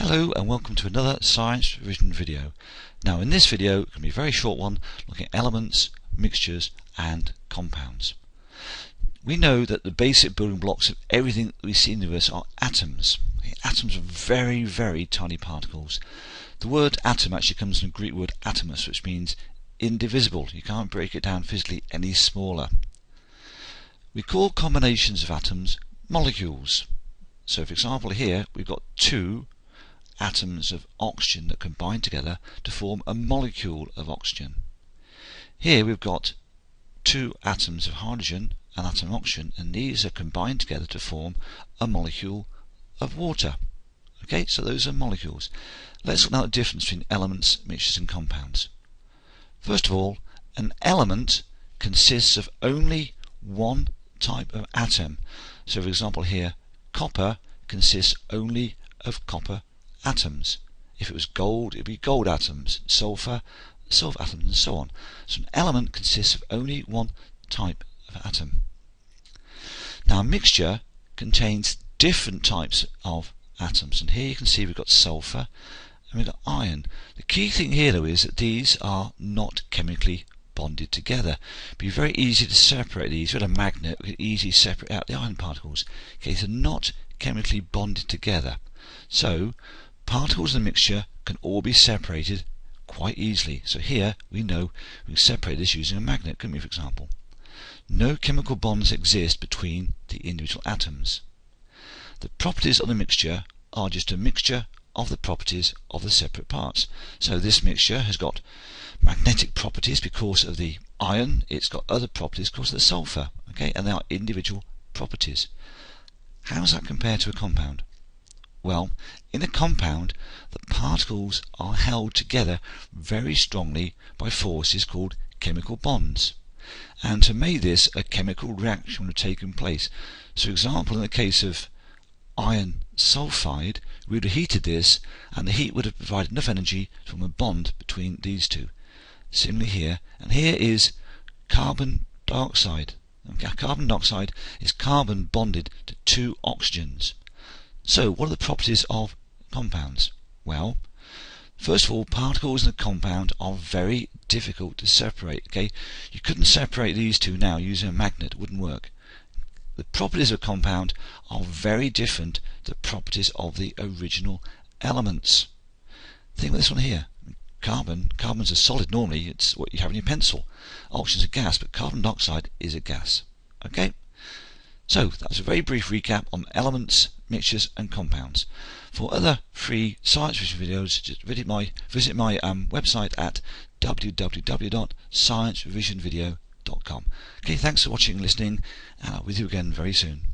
Hello and welcome to another science revision video. Now in this video, it's going to be a very short one, looking at elements, mixtures and compounds. We know that the basic building blocks of everything that we see in the universe are atoms. Atoms are very, very tiny particles. The word atom actually comes from the Greek word atomos, which means indivisible. You can't break it down physically any smaller. We call combinations of atoms molecules. So for example here we've got two atoms of oxygen that combine together to form a molecule of oxygen. Here we've got two atoms of hydrogen, an atom of oxygen, and these are combined together to form a molecule of water. Okay, so those are molecules. Let's look now at the difference between elements, mixtures and compounds. First of all, an element consists of only one type of atom. So for example here, copper consists only of copper atoms. If it was gold, it would be gold atoms, sulfur atoms, and so on. So an element consists of only one type of atom. Now a mixture contains different types of atoms, and here you can see we've got sulfur and we've got iron. The key thing here though is that these are not chemically bonded together. It'd be very easy to separate these. With a magnet we could easily separate out the iron particles. Okay, they're not chemically bonded together. So particles in the mixture can all be separated quite easily. So here we know we can separate this using a magnet, couldn't we, for example? No chemical bonds exist between the individual atoms. The properties of the mixture are just a mixture of the properties of the separate parts. So this mixture has got magnetic properties because of the iron, it's got other properties because of the sulfur, okay, and they are individual properties. How does that compare to a compound? Well, in a compound, the particles are held together very strongly by forces called chemical bonds. And to make this, a chemical reaction would have taken place. So for example, in the case of iron sulfide, we would have heated this, and the heat would have provided enough energy to form a bond between these two. Similarly here, and here is carbon dioxide. Okay, carbon dioxide is carbon bonded to two oxygens. So what are the properties of compounds? Well, first of all, particles in a compound are very difficult to separate. Okay, you couldn't separate these two now using a magnet, it wouldn't work. The properties of a compound are very different to the properties of the original elements. Think about this one here. Carbon's a solid normally, it's what you have in your pencil. Oxygen's a gas, but carbon dioxide is a gas. Okay? So that was a very brief recap on elements, mixtures and compounds. For other free science revision videos, just visit my website at www.sciencerevisionvideo.com. Okay, thanks for watching and listening, and I'll be with you again very soon.